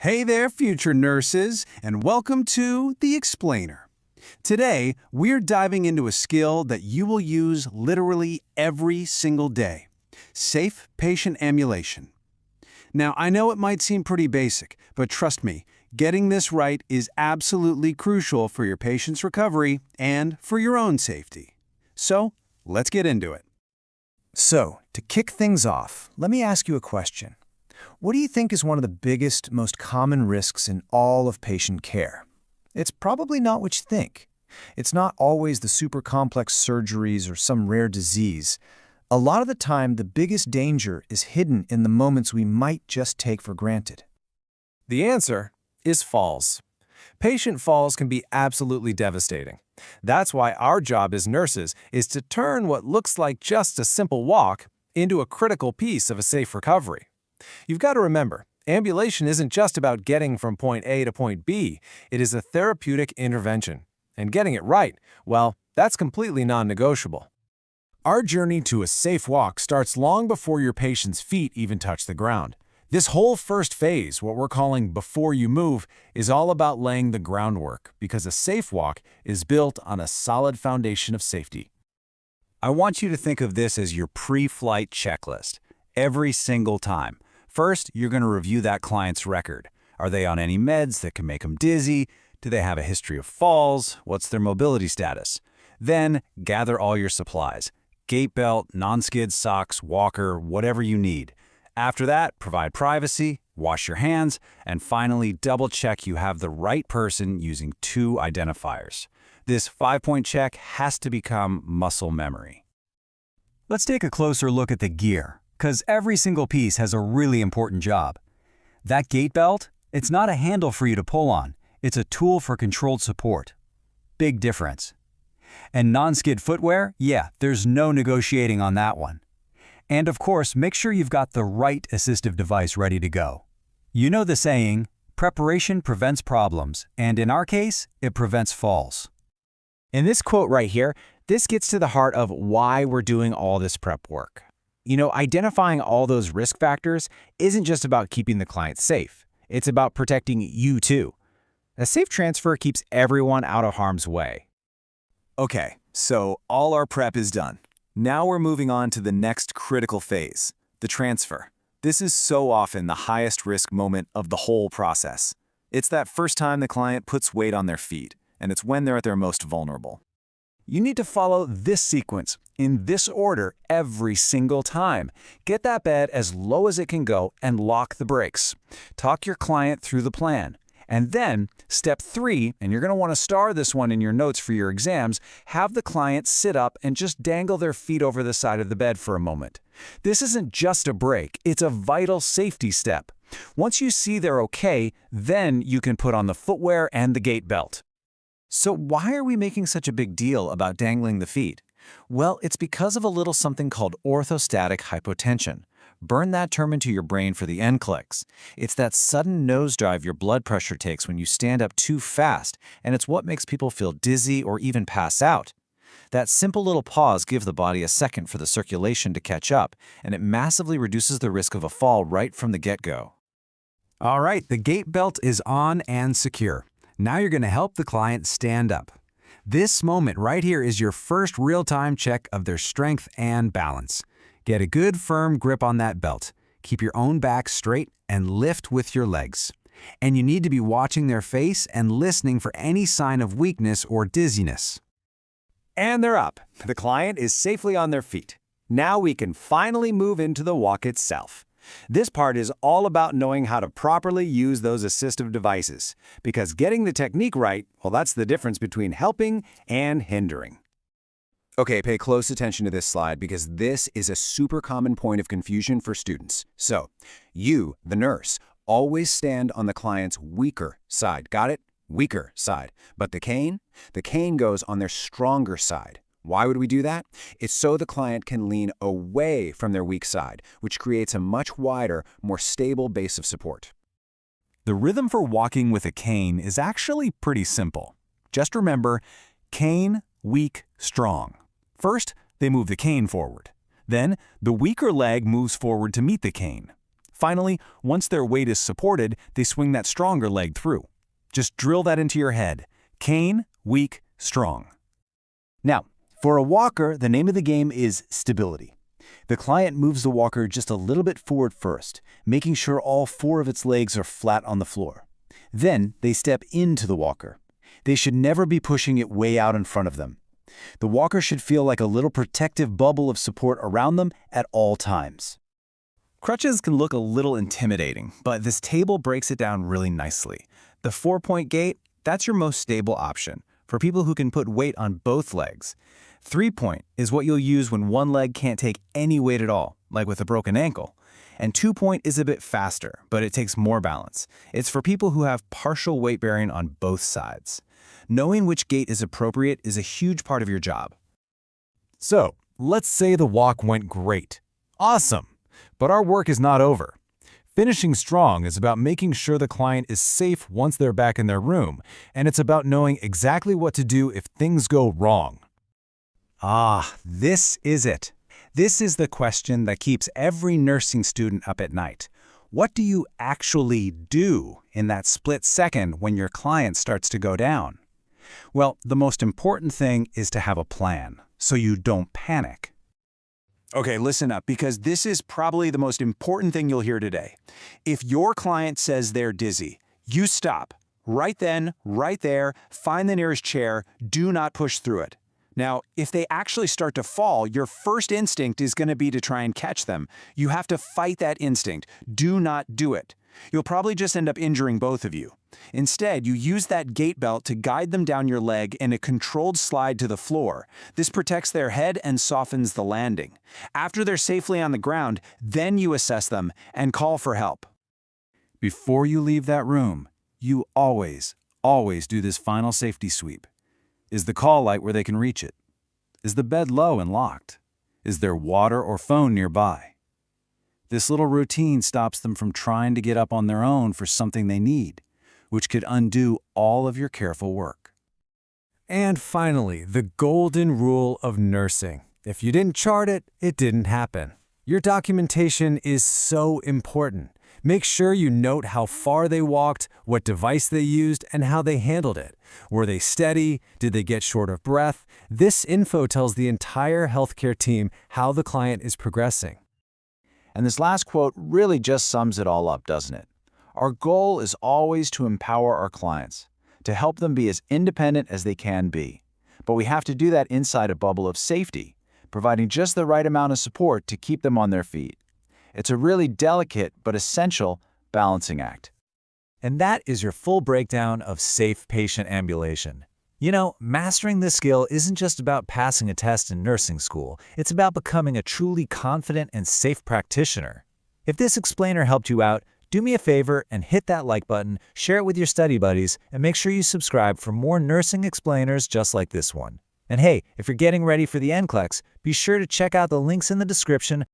Hey there, future nurses, and welcome to The Explainer. Today, we're diving into a skill that you will use literally every single day: safe patient ambulation. Now, I know it might seem pretty basic, but trust me, getting this right is absolutely crucial for your patient's recovery and for your own safety. So, let's get into it. So, to kick things off, let me ask you a question. What do you think is one of the biggest, most common risks in all of patient care? It's probably not what you think. It's not always the super complex surgeries or some rare disease. A lot of the time, the biggest danger is hidden in the moments we might just take for granted. The answer is falls. Patient falls can be absolutely devastating. That's why our job as nurses is to turn what looks like just a simple walk into a critical piece of a safe recovery. You've got to remember, ambulation isn't just about getting from point A to point B. It is a therapeutic intervention. And getting it right, well, that's completely non-negotiable. Our journey to a safe walk starts long before your patient's feet even touch the ground. This whole first phase, what we're calling before you move, is all about laying the groundwork, because a safe walk is built on a solid foundation of safety. I want you to think of this as your pre-flight checklist. Every single time. First, you're going to review that client's record. Are they on any meds that can make them dizzy? Do they have a history of falls? What's their mobility status? Then, gather all your supplies. Gait belt, non-skid socks, walker, whatever you need. After that, provide privacy, wash your hands, and finally double-check you have the right person using 2 identifiers. This 5-point check has to become muscle memory. Let's take a closer look at the gear, because every single piece has a really important job. That gait belt, it's not a handle for you to pull on. It's a tool for controlled support. Big difference. And non-skid footwear, yeah, there's no negotiating on that one. And of course, make sure you've got the right assistive device ready to go. You know the saying, preparation prevents problems, and in our case, it prevents falls. In this quote right here, this gets to the heart of why we're doing all this prep work. Identifying all those risk factors isn't just about keeping the client safe. It's about protecting you too. A safe transfer keeps everyone out of harm's way. Okay, so all our prep is done. Now we're moving on to the next critical phase, the transfer. This is so often the highest risk moment of the whole process. It's that first time the client puts weight on their feet, and it's when they're at their most vulnerable. You need to follow this sequence, in this order, every single time. Get that bed as low as it can go and lock the brakes. Talk your client through the plan. And then, step 3, and you're going to want to star this one in your notes for your exams, have the client sit up and just dangle their feet over the side of the bed for a moment. This isn't just a break, it's a vital safety step. Once you see they're okay, then you can put on the footwear and the gait belt. So why are we making such a big deal about dangling the feet? Well, it's because of a little something called orthostatic hypotension. Burn that term into your brain for the NCLEX. It's that sudden nosedive your blood pressure takes when you stand up too fast, and it's what makes people feel dizzy or even pass out. That simple little pause gives the body a second for the circulation to catch up, and it massively reduces the risk of a fall right from the get-go. All right, the gait belt is on and secure. Now you're going to help the client stand up. This moment right here is your first real-time check of their strength and balance. Get a good firm grip on that belt. Keep your own back straight and lift with your legs. And you need to be watching their face and listening for any sign of weakness or dizziness. And they're up. The client is safely on their feet. Now we can finally move into the walk itself. This part is all about knowing how to properly use those assistive devices, because getting the technique right, well, that's the difference between helping and hindering. Okay, pay close attention to this slide because this is a super common point of confusion for students. So, you, the nurse, always stand on the client's weaker side. Got it? Weaker side. But the cane? The cane goes on their stronger side. Why would we do that? It's so the client can lean away from their weak side, which creates a much wider, more stable base of support. The rhythm for walking with a cane is actually pretty simple. Just remember, cane, weak, strong. First, they move the cane forward. Then, the weaker leg moves forward to meet the cane. Finally, once their weight is supported, they swing that stronger leg through. Just drill that into your head. Cane, weak, strong. Now, for a walker, the name of the game is stability. The client moves the walker just a little bit forward first, making sure all 4 of its legs are flat on the floor. Then they step into the walker. They should never be pushing it way out in front of them. The walker should feel like a little protective bubble of support around them at all times. Crutches can look a little intimidating, but this table breaks it down really nicely. The 4-point gait, that's your most stable option for people who can put weight on both legs. 3-point is what you'll use when one leg can't take any weight at all, like with a broken ankle. And 2-point is a bit faster, but it takes more balance. It's for people who have partial weight bearing on both sides. Knowing which gait is appropriate is a huge part of your job. So, let's say the walk went great. Awesome! But our work is not over. Finishing strong is about making sure the client is safe once they're back in their room, and it's about knowing exactly what to do if things go wrong. Ah, this is it. This is the question that keeps every nursing student up at night. What do you actually do in that split second when your client starts to go down? Well, the most important thing is to have a plan, so you don't panic. Okay, listen up, because this is probably the most important thing you'll hear today. If your client says they're dizzy, you stop. Right then, right there, find the nearest chair, do not push through it. Now, if they actually start to fall, your first instinct is going to be to try and catch them. You have to fight that instinct. Do not do it. You'll probably just end up injuring both of you. Instead, you use that gait belt to guide them down your leg in a controlled slide to the floor. This protects their head and softens the landing. After they're safely on the ground, then you assess them and call for help. Before you leave that room, you always do this final safety sweep. Is the call light where they can reach it? Is the bed low and locked? Is there water or phone nearby? This little routine stops them from trying to get up on their own for something they need, which could undo all of your careful work. And finally, the golden rule of nursing. If you didn't chart it, it didn't happen. Your documentation is so important. Make sure you note how far they walked, what device they used, and how they handled it. Were they steady? Did they get short of breath? This info tells the entire healthcare team how the client is progressing. And this last quote really just sums it all up, doesn't it? Our goal is always to empower our clients, to help them be as independent as they can be. But we have to do that inside a bubble of safety, providing just the right amount of support to keep them on their feet. It's a really delicate but essential balancing act. And that is your full breakdown of safe patient ambulation. You know, mastering this skill isn't just about passing a test in nursing school. It's about becoming a truly confident and safe practitioner. If this explainer helped you out, do me a favor and hit that like button, share it with your study buddies, and make sure you subscribe for more nursing explainers just like this one. And hey, if you're getting ready for the NCLEX, be sure to check out the links in the description